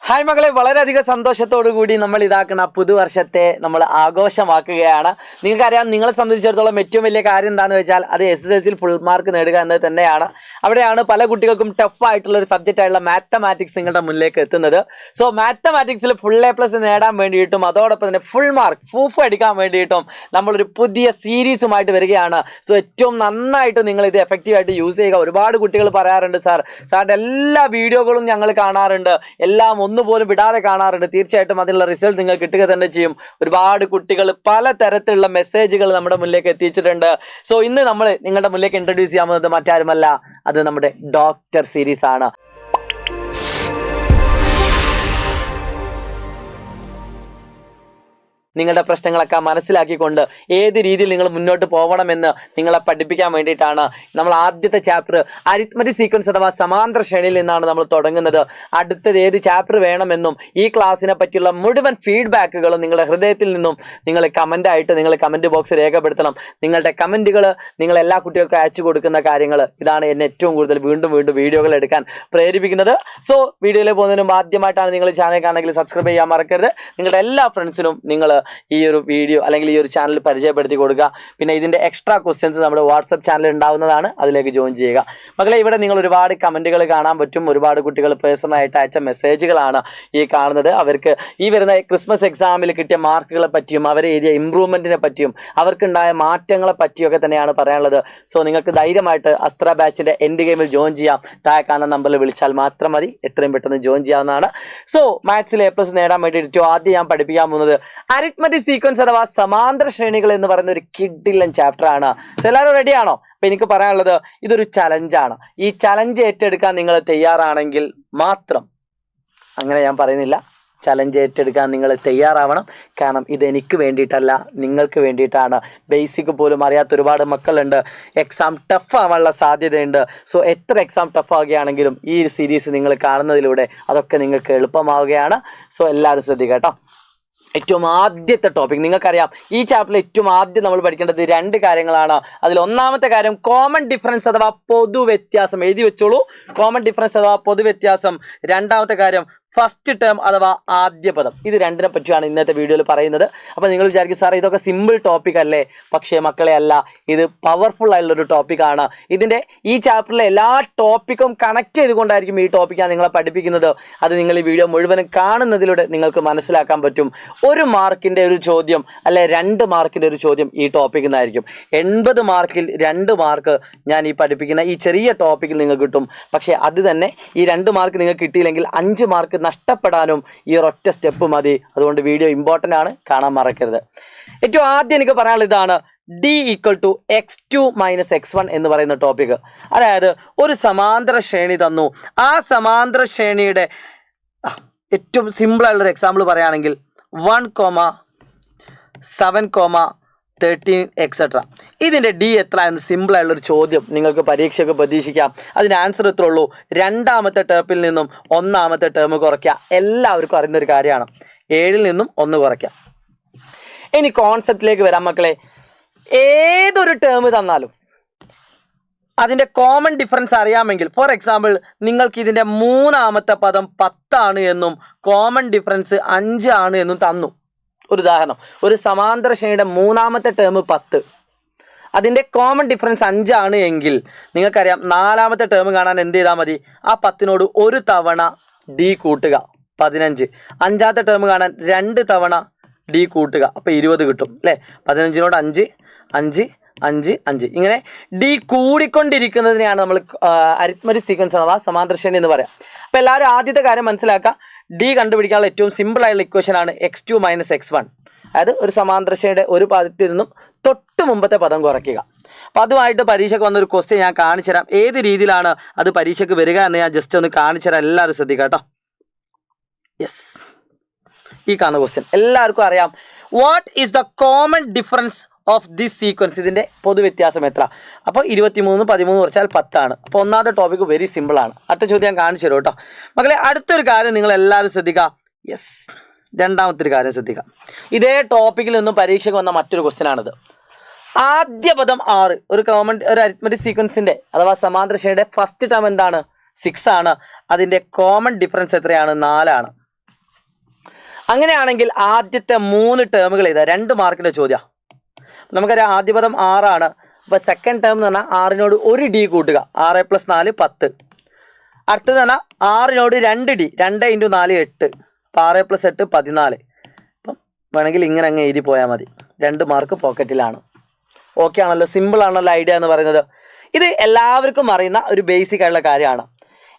Hi മകളെ, വളരെയധികം സന്തോഷത്തോടു കൂടി നമ്മൾ ഇതാക്കുന്ന പുതുവർഷത്തെ നമ്മൾ ആഘോഷമാക്കുകയാണ്. നിങ്ങൾക്കറിയാം, നിങ്ങളെ സംബന്ധിച്ചിടത്തോളം ഏറ്റവും വലിയ കാര്യം എന്താണെന്ന് വെച്ചാൽ അത് SSLCയിൽ ഫുൾ മാർക്ക് നേടുക എന്നത് തന്നെയാണ്. അവിടെയാണ് പല കുട്ടികൾക്കും ടഫ് ആയിട്ടുള്ള ഒരു സബ്ജക്റ്റ് ആയിട്ടുള്ള മാത്തമാറ്റിക്സ് നിങ്ങളുടെ മുന്നിലേക്ക് എത്തുന്നത്. സോ മാത്തമാറ്റിക്സിൽ ഫുൾ A+ നേടാൻ വേണ്ടിയിട്ടും അതോടൊപ്പം തന്നെ ഫുൾ മാർക്ക് ഫൂഫ് അടിക്കാൻ വേണ്ടിയിട്ടും നമ്മളൊരു പുതിയ സീരീസുമായിട്ട് വരികയാണ്. സോ ഏറ്റവും നന്നായിട്ട് നിങ്ങൾ ഇത് എഫക്റ്റീവായിട്ട് യൂസ് ചെയ്യുക. ഒരുപാട് കുട്ടികൾ പറയാറുണ്ട്, സാറിൻ്റെ എല്ലാ വീഡിയോകളും ഞങ്ങൾ കാണാറുണ്ട്, എല്ലാം ഒന്നുപോലും വിടാതെ കാണാറുണ്ട്. തീർച്ചയായിട്ടും അതിനുള്ള റിസൾട്ട് നിങ്ങൾ കിട്ടുക തന്നെ ചെയ്യും. ഒരുപാട് കുട്ടികൾ പലതരത്തിലുള്ള മെസ്സേജുകൾ നമ്മുടെ മുന്നിലേക്ക് എത്തിച്ചിട്ടുണ്ട്. സോ ഇന്ന് നമ്മൾ നിങ്ങളുടെ മുന്നിലേക്ക് ഇൻട്രൊഡ്യൂസ് ചെയ്യാൻ പോകുന്നത് മറ്റാരുമല്ല, അത് നമ്മുടെ ഡോക്ടർ സീരീസ് ആണ്. നിങ്ങളുടെ പ്രശ്നങ്ങളൊക്കെ മനസ്സിലാക്കിക്കൊണ്ട് ഏത് രീതിയിൽ നിങ്ങൾ മുന്നോട്ട് പോകണമെന്ന് നിങ്ങളെ പഠിപ്പിക്കാൻ വേണ്ടിയിട്ടാണ് നമ്മൾ ആദ്യത്തെ ചാപ്റ്റർ അരിത്മെറ്റിക് സീക്വൻസ് അഥവാ സമാന്തര ശ്രേണിയിൽ നിന്നാണ് നമ്മൾ തുടങ്ങുന്നത്. അടുത്തത് ഏത് ചാപ്റ്റർ വേണമെന്നും ഈ ക്ലാസ്സിനെ പറ്റിയുള്ള മുഴുവൻ ഫീഡ്ബാക്കുകളും നിങ്ങളുടെ ഹൃദയത്തിൽ നിന്നും നിങ്ങൾ കമൻ്റായിട്ട് നിങ്ങൾ കമൻറ്റ് ബോക്സ് രേഖപ്പെടുത്തണം. നിങ്ങളുടെ കമൻറ്റുകൾ നിങ്ങൾ എല്ലാ കുട്ടികൾക്കും അയച്ചു കൊടുക്കുന്ന കാര്യങ്ങൾ ഇതാണ് എന്നെ ഏറ്റവും കൂടുതൽ വീണ്ടും വീഡിയോകൾ എടുക്കാൻ പ്രേരിപ്പിക്കുന്നത്. സോ വീഡിയോയിൽ പോകുന്നതിനും ആദ്യമായിട്ടാണ് നിങ്ങൾ ചാനൽ കാണുമെങ്കിൽ സബ്സ്ക്രൈബ് ചെയ്യാൻ മറക്കരുത്. നിങ്ങളുടെ എല്ലാ ഫ്രണ്ട്സിനും നിങ്ങൾ ഈ ഒരു വീഡിയോ അല്ലെങ്കിൽ ഈ ഒരു ചാനൽ പരിചയപ്പെടുത്തി കൊടുക്കുക. പിന്നെ ഇതിൻ്റെ എക്സ്ട്രാ ക്വസ്റ്റ്യൻസ് നമ്മുടെ വാട്സപ്പ് ചാനൽ ഉണ്ടാവുന്നതാണ്, അതിലേക്ക് ജോയിൻ ചെയ്യുക. മക്കളെ, ഇവിടെ നിങ്ങൾ ഒരുപാട് കമൻറ്റുകൾ കാണാൻ പറ്റും. ഒരുപാട് കുട്ടികൾ പേഴ്സണലായിട്ട് അയച്ച മെസ്സേജുകളാണ് ഈ കാണുന്നത്. അവർക്ക് ഈ വരുന്ന ക്രിസ്മസ് എക്സാമിൽ കിട്ടിയ മാർക്കുകളെ പറ്റിയും അവർ എഴുതിയ ഇമ്പ്രൂവ്മെൻറ്റിനെ പറ്റിയും അവർക്കുണ്ടായ മാറ്റങ്ങളെ പറ്റിയൊക്കെ തന്നെയാണ് പറയാനുള്ളത്. സോ നിങ്ങൾക്ക് ധൈര്യമായിട്ട് അസ്ത്ര ബാച്ചിൻ്റെ എൻഡ് ഗെയിമിൽ ജോയിൻ ചെയ്യാം. താഴെ കാണുന്ന നമ്പറിൽ വിളിച്ചാൽ മാത്രം മതി, എത്രയും പെട്ടെന്ന് ജോയിൻ ചെയ്യാവുന്നതാണ്. സോ മാത്സിൽ A+ നേടാൻ വേണ്ടി ഏറ്റവും ആദ്യം ഞാൻ പഠിപ്പിക്കാൻ പോകുന്നത് അരിത്മെറ്റിക് സീക്വൻസ് അഥവാ സമാന്തര ശ്രേണികൾ എന്ന് പറയുന്ന ഒരു കിഡിലൻ ചാപ്റ്റർ ആണ്. സോ എല്ലാവരും റെഡിയാണോ? അപ്പം എനിക്ക് പറയാനുള്ളത്, ഇതൊരു ചലഞ്ചാണ്. ഈ ചലഞ്ച് ഏറ്റെടുക്കാൻ നിങ്ങൾ തയ്യാറാണെങ്കിൽ മാത്രം, അങ്ങനെ ഞാൻ പറയുന്നില്ല, ചലഞ്ച് ഏറ്റെടുക്കാൻ നിങ്ങൾ തയ്യാറാവണം. കാരണം ഇതെനിക്ക് വേണ്ടിയിട്ടല്ല, നിങ്ങൾക്ക് വേണ്ടിയിട്ടാണ്. ബേസിക് പോലും അറിയാത്ത ഒരുപാട് മക്കളുണ്ട്. എക്സാം ടഫ് ആവാനുള്ള സാധ്യതയുണ്ട്. സോ എത്ര എക്സാം ടഫ് ആവുകയാണെങ്കിലും ഈ സീരീസ് നിങ്ങൾ കാണുന്നതിലൂടെ അതൊക്കെ നിങ്ങൾക്ക് എളുപ്പമാവുകയാണ്. സോ എല്ലാവരും ശ്രദ്ധിക്കുക കേട്ടോ. ഏറ്റവും ആദ്യത്തെ ടോപ്പിക് നിങ്ങൾക്കറിയാം, ഈ ചാപ്റ്ററിൽ ഏറ്റവും ആദ്യം നമ്മൾ പഠിക്കേണ്ടത് 2 കാര്യങ്ങളാണ്. അതിൽ ഒന്നാമത്തെ കാര്യം കോമൺ ഡിഫറൻസ് അഥവാ പൊതുവ്യത്യാസം. എഴുതി വെച്ചോളൂ, കോമൺ ഡിഫറൻസ് അഥവാ പൊതുവ്യത്യാസം. രണ്ടാമത്തെ കാര്യം ഫസ്റ്റ് ടേം അഥവാ ആദ്യ പദം. ഇത് രണ്ടിനെ പറ്റിയാണ് ഇന്നത്തെ വീഡിയോയിൽ പറയുന്നത്. അപ്പോൾ നിങ്ങൾ വിചാരിക്കും, സാർ ഇതൊക്കെ സിമ്പിൾ ടോപ്പിക് അല്ലേ? പക്ഷേ മക്കളെ അല്ല, ഇത് പവർഫുൾ ആയിട്ടുള്ളൊരു ടോപ്പിക്കാണ്. ഇതിൻ്റെ ഈ ചാപ്റ്ററിലെ എല്ലാ ടോപ്പിക്കും കണക്ട് ചെയ്തുകൊണ്ടായിരിക്കും ഈ ടോപ്പിക്കാണ് നിങ്ങളെ പഠിപ്പിക്കുന്നത്. അത് നിങ്ങൾ ഈ വീഡിയോ മുഴുവനും കാണുന്നതിലൂടെ നിങ്ങൾക്ക് മനസ്സിലാക്കാൻ പറ്റും. 1 മാർക്കിൻ്റെ ഒരു ചോദ്യം അല്ലെ 2 മാർക്കിൻ്റെ ഒരു ചോദ്യം ഈ ടോപ്പിക്കിൽ നിന്നായിരിക്കും. 80 മാർക്കിൽ 2 മാർക്ക് ഞാൻ ഈ പഠിപ്പിക്കുന്ന ഈ ചെറിയ ടോപ്പിക്കിൽ നിങ്ങൾക്ക് കിട്ടും. പക്ഷേ അത് തന്നെ ഈ 2 മാർക്ക് നിങ്ങൾക്ക് കിട്ടിയില്ലെങ്കിൽ 5 മാർക്ക് നഷ്ടപ്പെടാനും ഈ ഒരൊറ്റ സ്റ്റെപ്പ് മതി. അതുകൊണ്ട് വീഡിയോ ഇമ്പോർട്ടൻ്റ് ആണ്, കാണാൻ മറക്കരുത്. ഏറ്റവും ആദ്യം എനിക്ക് പറയാനുള്ളത് ഇതാണ്, D = x2 - x1 എന്ന് പറയുന്ന ടോപ്പിക്. അതായത് ഒരു സമാന്തര ശ്രേണി തന്നു. ആ സമാന്തര ശ്രേണിയുടെ ഏറ്റവും സിമ്പിളായിട്ടുള്ളൊരു എക്സാമ്പിൾ പറയുകയാണെങ്കിൽ 1, 7, 13 എക്സെട്ര. ഇതിൻ്റെ D എത്ര എന്ന് സിമ്പിളായിട്ടുള്ളൊരു ചോദ്യം നിങ്ങൾക്ക് പരീക്ഷയ്ക്ക് പ്രതീക്ഷിക്കാം. അതിന് ആൻസർ എത്ര ഉള്ളൂ? 2ാമത്തെ ടേമിൽ നിന്നും 1ാമത്തെ ടേം കുറയ്ക്കുക. എല്ലാവർക്കും അറിയുന്നൊരു കാര്യമാണ്. 7ൽ നിന്നും 1 കുറയ്ക്കുക. ഇനി കോൺസെപ്റ്റിലേക്ക് വരാം മക്കളെ. ഏതൊരു ടേം തന്നാലും അതിൻ്റെ കോമൺ ഡിഫറൻസ് അറിയാമെങ്കിൽ, ഫോർ എക്സാമ്പിൾ നിങ്ങൾക്ക് ഇതിൻ്റെ 3ാമത്തെ പദം 10 ആണ് എന്നും കോമൺ ഡിഫറൻസ് 5 ആണ് എന്നും തന്നു. ഒരു ഉദാഹരണം, ഒരു സമാന്തര ശ്രേണിയുടെ 3ാമത്തെ ടേം 10, അതിൻ്റെ കോമൺ ഡിഫറൻസ് 5 ആണ് എങ്കിൽ നിങ്ങൾക്കറിയാം 4ാമത്തെ ടേം കാണാൻ എന്ത് ചെയ്താൽ മതി? ആ 10നോട് 1 തവണ D കൂട്ടുക, 15. 5ാമത്തെ ടേം കാണാൻ 2 തവണ D കൂട്ടുക, അപ്പോൾ 20 കിട്ടും അല്ലേ? 15നോട് 5, 5, 5, 5. ഇങ്ങനെ D കൂടിക്കൊണ്ടിരിക്കുന്നതിനെയാണ് നമ്മൾ അരിത്മെറ്റിക് സീക്വൻസ് അഥവാ സമാന്തര ശ്രേണി എന്ന് പറയാം. അപ്പോൾ എല്ലാവരും ആദ്യത്തെ കാര്യം മനസ്സിലാക്കുക, D കണ്ടുപിടിക്കാനുള്ള ഏറ്റവും സിമ്പിളായിട്ടുള്ള ഇക്വേഷൻ ആണ് x2 - x1. അതായത് ഒരു സമാന്തര ശ്രേണിയുടെ ഒരു പദത്തിൽ നിന്നും തൊട്ട് മുമ്പത്തെ പദം കുറയ്ക്കുക. അപ്പോൾ അതുമായിട്ട് പരീക്ഷയ്ക്ക് വന്നൊരു ക്വസ്റ്റ്യൻ ഞാൻ കാണിച്ചു തരാം. ഏത് രീതിയിലാണ് അത് പരീക്ഷയ്ക്ക് വരിക എന്ന് ഞാൻ ജസ്റ്റ് ഒന്ന് കാണിച്ചു തരാം. എല്ലാവരും ശ്രദ്ധിക്കുക കേട്ടോ. യെസ്, ഈ കാണുന്ന ക്വസ്റ്റ്യൻ എല്ലാവർക്കും അറിയാം. What is the common difference of this sequence? ഇതിൻ്റെ പൊതുവ്യത്യാസം എത്ര? അപ്പോൾ 23 13 കുറച്ചാൽ 10 ആണ്. അപ്പോൾ ഒന്നാമത്തെ ടോപ്പിക്ക് വെരി സിമ്പിളാണ്. അടുത്ത ചോദ്യം ഞാൻ കാണിച്ചു തരും കേട്ടോ മക്കളെ. അടുത്തൊരു കാര്യം നിങ്ങൾ എല്ലാവരും ശ്രദ്ധിക്കുക. യെസ്, രണ്ടാമത്തെ ഒരു കാര്യം ശ്രദ്ധിക്കുക. ഇതേ ടോപ്പിക്കിൽ നിന്നും പരീക്ഷയ്ക്ക് വന്ന മറ്റൊരു ക്വസ്റ്റ്യൻ ആണിത്. ആദ്യ പദം 6, ഒരു അരിത്മെറ്റിക് സീക്വൻസിൻ്റെ അഥവാ സമാന്തര ശ്രേണിയുടെ ഫസ്റ്റ് ടേം എന്താണ്? 6 ആണ്. അതിൻ്റെ കോമൺ ഡിഫറൻസ് എത്രയാണ്? 4 ആണ്. അങ്ങനെയാണെങ്കിൽ ആദ്യത്തെ 3 ടേമുകൾ ഇതാ 2 മാർക്കിൻ്റെ ചോദ്യം. നമുക്കറിയാം ആദ്യ പദം 6 അപ്പോൾ സെക്കൻഡ് ടേം എന്ന് പറഞ്ഞാൽ 6നോട് 1 D കൂട്ടുക, 6 + 4 10. അടുത്തത് പറഞ്ഞാൽ 6നോട് 2 D, 2 × 4 8, അപ്പോൾ 6 + 8 14. അപ്പം വേണമെങ്കിൽ ഇങ്ങനെ അങ്ങ് എഴുതി പോയാൽ മതി. 2 മാർക്ക് പോക്കറ്റിലാണ്. ഓക്കെ ആണല്ലോ, സിമ്പിൾ ആണല്ലോ ഐഡിയ എന്ന് പറയുന്നത്. ഇത് എല്ലാവർക്കും അറിയുന്ന ഒരു ബേസിക് ആയിട്ടുള്ള കാര്യമാണ്.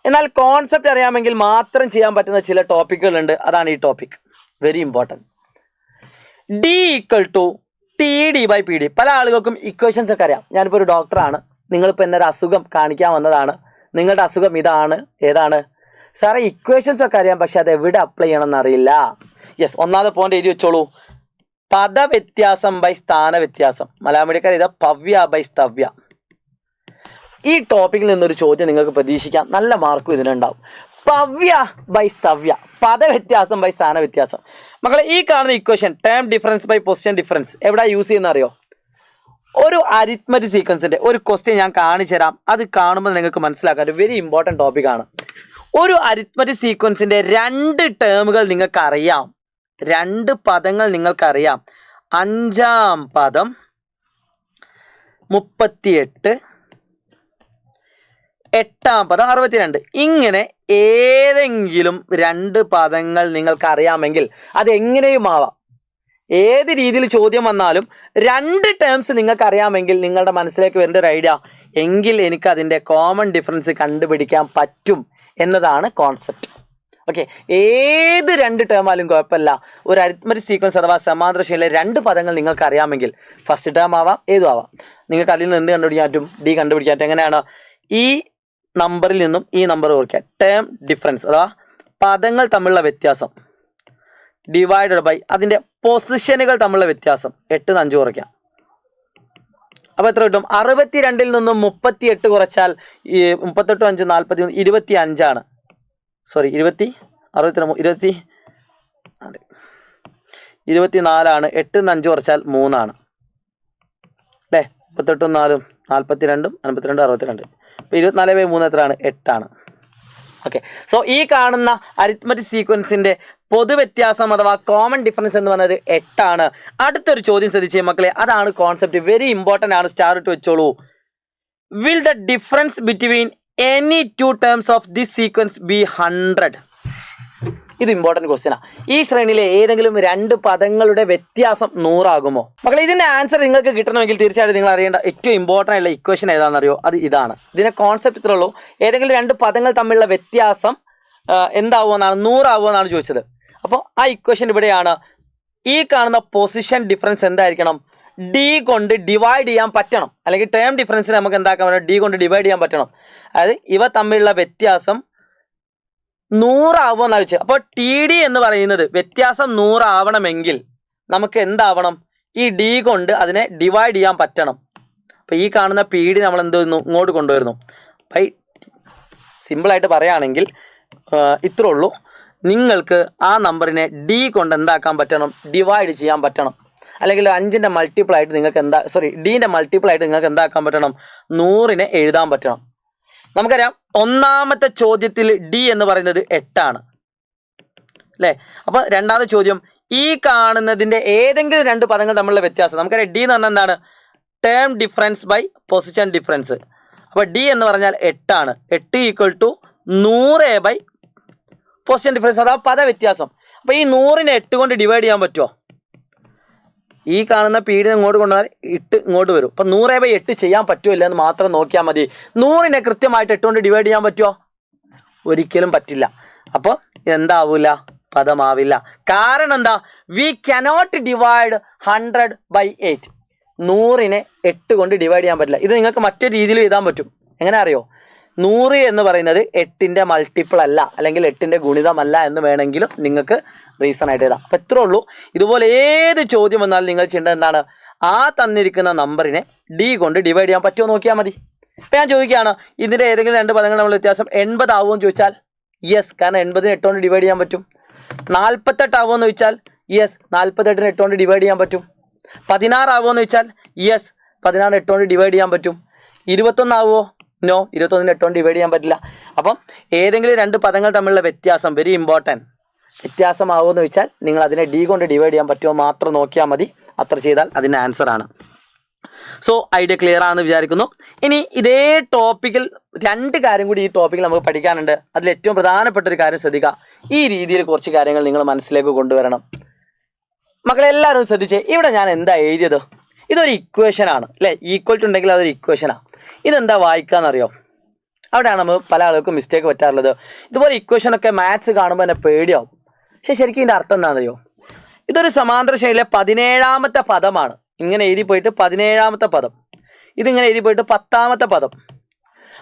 എന്നാൽ കോൺസെപ്റ്റ് അറിയാമെങ്കിൽ മാത്രം ചെയ്യാൻ പറ്റുന്ന ചില ടോപ്പിക്കുകളുണ്ട്. അതാണ് ഈ topic, very important. D = TD/PD. പല ആളുകൾക്കും ഇക്വേഷൻസ് ഒക്കെ അറിയാം. ഞാനിപ്പോൾ ഒരു ഡോക്ടറാണ്, നിങ്ങളിപ്പോൾ എന്നെ ഒരു അസുഖം കാണിക്കാൻ വന്നതാണ്, നിങ്ങളുടെ അസുഖം ഇതാണ്, ഏതാണ് സാറേ? ഇക്വേഷൻസ് ഒക്കെ അറിയാം, പക്ഷെ അത് എവിടെ അപ്ലൈ ചെയ്യണമെന്ന് അറിയില്ല. യെസ്, ഒന്നാമത്തെ പോയിന്റ് എഴുതി വെച്ചോളൂ. പദവ്യത്യാസം ബൈ സ്ഥാനവ്യത്യാസം. മലയാളം മീഡിയക്കാർ ഇതാ പവ്യ ബൈ സ്തവ്യ. ഈ ടോപ്പിക്കിൽ നിന്നൊരു ചോദ്യം നിങ്ങൾക്ക് പ്രതീക്ഷിക്കാം, നല്ല മാർക്കും ഇതിനുണ്ടാവും. പവ്യ ബൈ സ്തവ്യ, പദവ്യത്യാസം ബൈ സ്ഥാനവ്യത്യാസം. മക്കളെ, ഈ കാണുന്ന equation term difference by position difference എവിടെ യൂസ് ചെയ്യുന്ന അറിയോ? ഒരു അരിത്മെറ്റിക് സീക്വൻസിൻ്റെ ഒരു ക്വസ്റ്റ്യൻ ഞാൻ കാണിച്ചു തരാം. അത് കാണുമ്പോൾ നിങ്ങൾക്ക് മനസ്സിലാക്കാൻ ഒരു വെരി ഇമ്പോർട്ടൻറ്റ് ടോപ്പിക്കാണ്. ഒരു അരിത്മെറ്റിക് സീക്വൻസിൻ്റെ 2 ടേമുകൾ നിങ്ങൾക്കറിയാം, 2 പദങ്ങൾ നിങ്ങൾക്കറിയാം. 5-ാം പദം 38, 8-ാം പദം 62. ഇങ്ങനെ ഏതെങ്കിലും 2 പദങ്ങൾ നിങ്ങൾക്കറിയാമെങ്കിൽ അതെങ്ങനെയും ആവാം, ഏത് രീതിയിൽ ചോദ്യം വന്നാലും 2 ടേംസ് നിങ്ങൾക്കറിയാമെങ്കിൽ നിങ്ങളുടെ മനസ്സിലേക്ക് വരേണ്ട ഒരു ഐഡിയ, എങ്കിൽ എനിക്ക് അതിൻ്റെ കോമൺ ഡിഫറൻസ് കണ്ടുപിടിക്കാൻ പറ്റും എന്നതാണ് കോൺസെപ്റ്റ്. ഓക്കെ, ഏത് 2 ടേമാലും കുഴപ്പമില്ല. ഒരു അരിത്മെറ്റിക് സീക്വൻസ് അഥവാ സമാന്തര ശ്രേണിയിലെ 2 പദങ്ങൾ നിങ്ങൾക്ക് അറിയാമെങ്കിൽ ഫസ്റ്റ് ടേം ആവാം, ഏതും ആവാം, നിങ്ങൾക്ക് അതിൽ നിന്ന് എന്ത് കണ്ടുപിടിക്കാൻ പറ്റും? D കണ്ടുപിടിക്കാൻ പറ്റും. എങ്ങനെയാണ്? ഈ നമ്പറിൽ നിന്നും ഈ നമ്പർ കുറയ്ക്കുക, ടേം ഡിഫറൻസ് അഥവാ പദങ്ങൾ തമ്മിലുള്ള വ്യത്യാസം ഡിവൈഡഡ് ബൈ അതിൻ്റെ പൊസിഷനുകൾ തമ്മിലുള്ള വ്യത്യാസം. 8 ന്ന് 5 കുറയ്ക്കാം. അപ്പോൾ എത്ര കിട്ടും? 62-ൽ നിന്നും 38 കുറച്ചാൽ 38 5 40 25 സോറി 24 8 ന്ന് 5 കുറച്ചാൽ 3 അല്ലേ? 38 4 42 52 62. അപ്പോൾ 24/3 എത്രയാണ്? 8. ഓക്കെ, സോ ഈ കാണുന്ന അരിത്മെറ്റിക് സീക്വൻസിൻ്റെ പൊതുവ്യത്യാസം അഥവാ കോമൺ ഡിഫറൻസ് എന്ന് പറയുന്നത് 8. അടുത്തൊരു ചോദ്യം ശ്രദ്ധിച്ചേ മക്കളെ, അതാണ് കോൺസെപ്റ്റ്, വെരി ഇമ്പോർട്ടൻ്റ് ആണ്. സ്റ്റാർ ഇട്ട് വെച്ചോളൂ. Will the difference between any 2 terms of this sequence B 100? ഇത് ഇമ്പോർട്ടൻറ്റ് ക്വസ്റ്റ്യനാണ്. ഈ ശ്രേണിയിലെ ഏതെങ്കിലും 2 പദങ്ങളുടെ വ്യത്യാസം 100 ആകുമോ? മക്കളെ, ഇതിൻ്റെ ആൻസർ നിങ്ങൾക്ക് കിട്ടണമെങ്കിൽ തീർച്ചയായിട്ടും നിങ്ങൾ അറിയേണ്ട ഏറ്റവും ഇമ്പോർട്ടൻ്റ് ആയിട്ടുള്ള ഇക്വേഷൻ ഏതാണെന്നറിയോ? അത് ഇതാണ്. ഇതിൻ്റെ കോൺസെപ്റ്റ് ഇത്രേ ഉള്ളൂ. ഏതെങ്കിലും 2 പദങ്ങൾ തമ്മിലുള്ള വ്യത്യാസം എന്താവുമെന്നാണ്, 100 ആവുമെന്നാണ് ചോദിച്ചത്. അപ്പോൾ ആ ഇക്വേഷൻ ഇവിടെയാണ്. ഈ കാണുന്ന പൊസിഷൻ ഡിഫറൻസ് എന്തായിരിക്കണം? D കൊണ്ട് ഡിവൈഡ് ചെയ്യാൻ പറ്റണം, അല്ലെങ്കിൽ ടേം ഡിഫറൻസിന് നമുക്ക് എന്താക്കാൻ പറ്റണം? D കൊണ്ട് ഡിവൈഡ് ചെയ്യാൻ പറ്റണം. അതായത് ഇവ തമ്മിലുള്ള വ്യത്യാസം 100 ആവുമെന്നാണ് ചോദിച്ചത്. അപ്പോൾ TD എന്ന് പറയുന്നത് വ്യത്യാസം 100 ആവണമെങ്കിൽ നമുക്ക് എന്താവണം? ഈ D കൊണ്ട് അതിനെ ഡിവൈഡ് ചെയ്യാൻ പറ്റണം. അപ്പോൾ ഈ കാണുന്ന PD നമ്മൾ എന്ത് ചെയ്യുന്നു? ഇങ്ങോട്ട് കൊണ്ടുവരുന്നു. ബൈ സിമ്പിളായിട്ട് പറയുകയാണെങ്കിൽ ഇത്രേ ഉള്ളൂ. നിങ്ങൾക്ക് ആ നമ്പറിനെ D കൊണ്ട് എന്താക്കാൻ പറ്റണം? ഡിവൈഡ് ചെയ്യാൻ പറ്റണം. അല്ലെങ്കിൽ 5ൻ്റെ മൾട്ടിപ്പിൾ ആയിട്ട് നിങ്ങൾക്ക് Dൻ്റെ മൾട്ടിപ്പിൾ ആയിട്ട് നിങ്ങൾക്ക് എന്താക്കാൻ പറ്റണം? 100നെ എഴുതാൻ പറ്റണം. നമുക്കറിയാം ഒന്നാമത്തെ ചോദ്യത്തിൽ D എന്ന് പറയുന്നത് 8 അല്ലേ? അപ്പോൾ രണ്ടാമത്തെ ചോദ്യം, ഈ കാണുന്നതിൻ്റെ ഏതെങ്കിലും 2 പദങ്ങൾ തമ്മിലുള്ള വ്യത്യാസം. നമുക്കറിയാം D എന്ന് പറഞ്ഞാൽ എന്താണ്? Term difference by position difference. അപ്പോൾ D എന്ന് പറഞ്ഞാൽ 8. 8 = 100 പൊസിഷൻ ഡിഫറൻസ് അഥവാ പദ വ്യത്യാസം. അപ്പോൾ ഈ 100നെ 8 കൊണ്ട് ഡിവൈഡ് ചെയ്യാൻ പറ്റുമോ? ഈ കാണുന്ന PD ഇങ്ങോട്ട് കൊണ്ടുവന്നാൽ 8 ഇങ്ങോട്ട് വരും. അപ്പോൾ 100/8 ചെയ്യാൻ പറ്റുമോ എന്ന് മാത്രം നോക്കിയാൽ മതി. 100നെ കൃത്യമായിട്ട് 8 കൊണ്ട് ഡിവൈഡ് ചെയ്യാൻ പറ്റുമോ? ഒരിക്കലും പറ്റില്ല. അപ്പോൾ എന്താവില്ല? പദമാവില്ല. കാരണം എന്താ? We cannot divide 100/8. 100നെ 8 കൊണ്ട് ഡിവൈഡ് ചെയ്യാൻ പറ്റില്ല. ഇത് നിങ്ങൾക്ക് മറ്റൊരു രീതിയിൽ എഴുതാൻ പറ്റും. എങ്ങനെ അറിയോ? 100 എന്ന് പറയുന്നത് 8ൻ്റെ മൾട്ടിപ്പിൾ അല്ല, അല്ലെങ്കിൽ 8ൻ്റെ ഗുണിതമല്ല എന്ന് വേണമെങ്കിലും നിങ്ങൾക്ക് റീസൺ ആയിട്ട് എഴുതാം. അപ്പോൾ ഇത്രേ ഉള്ളൂ. ഇതുപോലെ ഏത് ചോദ്യം വന്നാലും നിങ്ങൾ ചെയ്യേണ്ടത് എന്താണ്? ആ തന്നിരിക്കുന്ന നമ്പറിനെ D കൊണ്ട് ഡിവൈഡ് ചെയ്യാൻ പറ്റുമോ നോക്കിയാൽ മതി. അപ്പോൾ ഞാൻ ചോദിക്കുകയാണ്, ഇതിൻ്റെ ഏതെങ്കിലും 2 പദങ്ങൾ നമ്മൾ വ്യത്യാസം 80 ആവുമെന്ന് ചോദിച്ചാൽ യെസ്, കാരണം 80നെ 8 കൊണ്ട് ഡിവൈഡ് ചെയ്യാൻ പറ്റും. 48 ആവുമെന്ന് ചോദിച്ചാൽ യെസ്, 48നെ 8 കൊണ്ട് ഡിവൈഡ് ചെയ്യാൻ പറ്റും. 16 ആവുമെന്ന് ചോദിച്ചാൽ യെസ്, 16നെ 8 കൊണ്ട് ഡിവൈഡ് ചെയ്യാൻ പറ്റും. 21 ആവുമോ? നോ, 21നെ 8 കൊണ്ട് ഡിവൈഡ് ചെയ്യാൻ പറ്റില്ല. അപ്പം ഏതെങ്കിലും 2 പദങ്ങൾ തമ്മിലുള്ള വ്യത്യാസം വെരി ഇമ്പോർട്ടൻറ്റ്. വ്യത്യാസമാവുമെന്ന് വെച്ചാൽ നിങ്ങൾ അതിനെ ഡി കൊണ്ട് ഡിവൈഡ് ചെയ്യാൻ പറ്റുമോ മാത്രം നോക്കിയാൽ മതി. അത്ര ചെയ്താൽ അതിൻ്റെ ആൻസറാണ്. സോ ഐഡിയ ക്ലിയർ ആണെന്ന് വിചാരിക്കുന്നു. ഇനി ഇതേ ടോപ്പിക്കിൽ 2 കാര്യം കൂടി ഈ ടോപ്പിക്കിൽ നമുക്ക് പഠിക്കാനുണ്ട്. അതിൽ ഏറ്റവും പ്രധാനപ്പെട്ട ഒരു കാര്യം ശ്രദ്ധിക്കുക. ഈ രീതിയിൽ കുറച്ച് കാര്യങ്ങൾ നിങ്ങൾ മനസ്സിലേക്ക് കൊണ്ടുവരണം. മക്കളെല്ലാവരും ശ്രദ്ധിച്ചേ. ഇവിടെ ഞാൻ എന്താ എഴുതിയത്? ഇതൊരു ഇക്വേഷനാണ് അല്ലേ? ഈക്വൽ ടു ഉണ്ടെങ്കിൽ അതൊരു ഇക്വേഷനാണ്. ഇതെന്താ വായിക്കാന്നറിയോ? അവിടെയാണ് നമ്മൾ പല ആളുകൾക്കും മിസ്റ്റേക്ക് പറ്റാറുള്ളത്. ഇതുപോലെ ഇക്വേഷനൊക്കെ മാത്സ് കാണുമ്പോൾ എന്നെ പേടിയാവും. പക്ഷെ ശരിക്കും ഇതിൻ്റെ അർത്ഥം എന്താണെന്നറിയോ? ഇതൊരു സമാന്തര ശ്രേണിയിലെ 17ാമത്തെ പദമാണ്. ഇങ്ങനെ എഴുതി പോയിട്ട് 17ാമത്തെ പദം, ഇതിങ്ങനെ എഴുതി പോയിട്ട് 10ാമത്തെ പദം.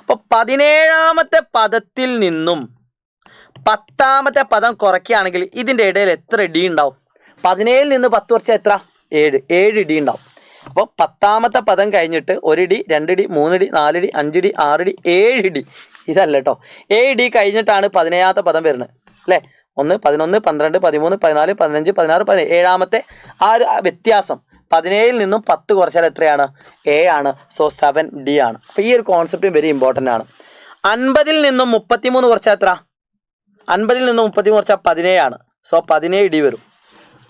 അപ്പോൾ 17ാമത്തെ പദത്തിൽ നിന്നും 10ാമത്തെ പദം കുറയ്ക്കുകയാണെങ്കിൽ ഇതിൻ്റെ ഇടയിൽ എത്ര ഡി ഉണ്ടാവും? 17ൽ നിന്ന് 10 കുറച്ചാൽ എത്ര? 7 ഡി ഉണ്ടാവും. അപ്പോൾ 10ാമത്തെ പദം കഴിഞ്ഞിട്ട് 1 D, 2 D, 3 D, 4 D, 5 D, 6 D, 7 D. ഇതല്ല കേട്ടോ, 7 ഡി കഴിഞ്ഞിട്ടാണ് 17ാമത്തെ പദം വരുന്നത് അല്ലേ? 1, 11, 12, 13, 14, 15, 16, 17. 7ാമത്തെ ആ ഒരു വ്യത്യാസം 17ൽ നിന്നും 10 കുറച്ചാൽ എത്രയാണ്? 7 ആണ്. സോ 7 ഡി ആണ്. അപ്പോൾ ഈ ഒരു കോൺസെപ്റ്റും വെരി ഇമ്പോർട്ടൻ്റ് ആണ്. 50ൽ നിന്നും 33 കുറച്ചാൽ എത്ര? 50ൽ നിന്നും 33 കുറച്ചാൽ 17 ആണ്. സോ 17 ഡി വരും.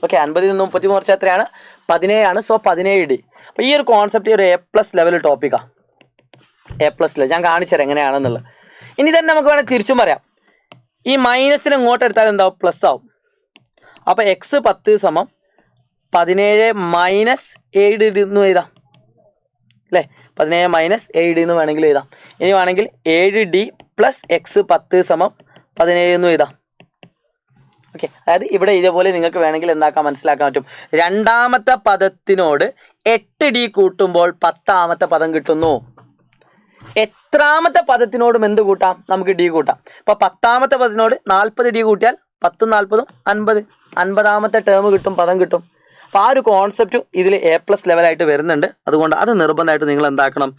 ഓക്കെ, 50ൽ നിന്നും 33 കുറച്ചാൽ എത്രയാണ്? 17 ആണ്. So 17 D. അപ്പോൾ ഈ ഒരു കോൺസെപ്റ്റ് ഒരു A+ ലെവൽ ടോപ്പിക്കാണ്. A+ ലെവൽ ഞാൻ കാണിച്ചുതരാം എങ്ങനെയാണെന്നുള്ളത്. ഇനി തന്നെ നമുക്ക് വേണമെങ്കിൽ തിരിച്ചും പറയാം. ഈ മൈനസിന് ഇങ്ങോട്ട് എടുത്താൽ എന്താവും? പ്ലസ് ആവും. അപ്പോൾ x10 സമം 17 മൈനസ് 7 എന്ന് എഴുതാം അല്ലേ? 17 മൈനസ് 7 എന്ന് വേണമെങ്കിൽ എഴുതാം. ഇനി വേണമെങ്കിൽ 7 ഡി പ്ലസ് x10 സമം 17 എന്ന് എഴുതാം. ഓക്കെ, അതായത് ഇവിടെ ഇതേപോലെ നിങ്ങൾക്ക് വേണമെങ്കിൽ എന്താക്കാൻ മനസ്സിലാക്കാൻ പറ്റും. 2ാമത്തെ പദത്തിനോട് 8 ഡി കൂട്ടുമ്പോൾ 10ാമത്തെ പദം കിട്ടുന്നു. എത്രാമത്തെ പദത്തിനോടും എന്ത് കൂട്ടാം? നമുക്ക് ഡി കൂട്ടാം. അപ്പോൾ 10ാമത്തെ പദത്തിനോട് 40 ഡി കൂട്ടിയാൽ 10ഉം 40ഉം 50. 50ാമത്തെ ടേം കിട്ടും, പദം കിട്ടും. അപ്പോൾ ആ ഒരു കോൺസെപ്റ്റ് ഇതിൽ A+ ലെവലായിട്ട് വരുന്നുണ്ട്. അതുകൊണ്ട് അത് നിർബന്ധമായിട്ട് നിങ്ങൾ എന്താക്കണം?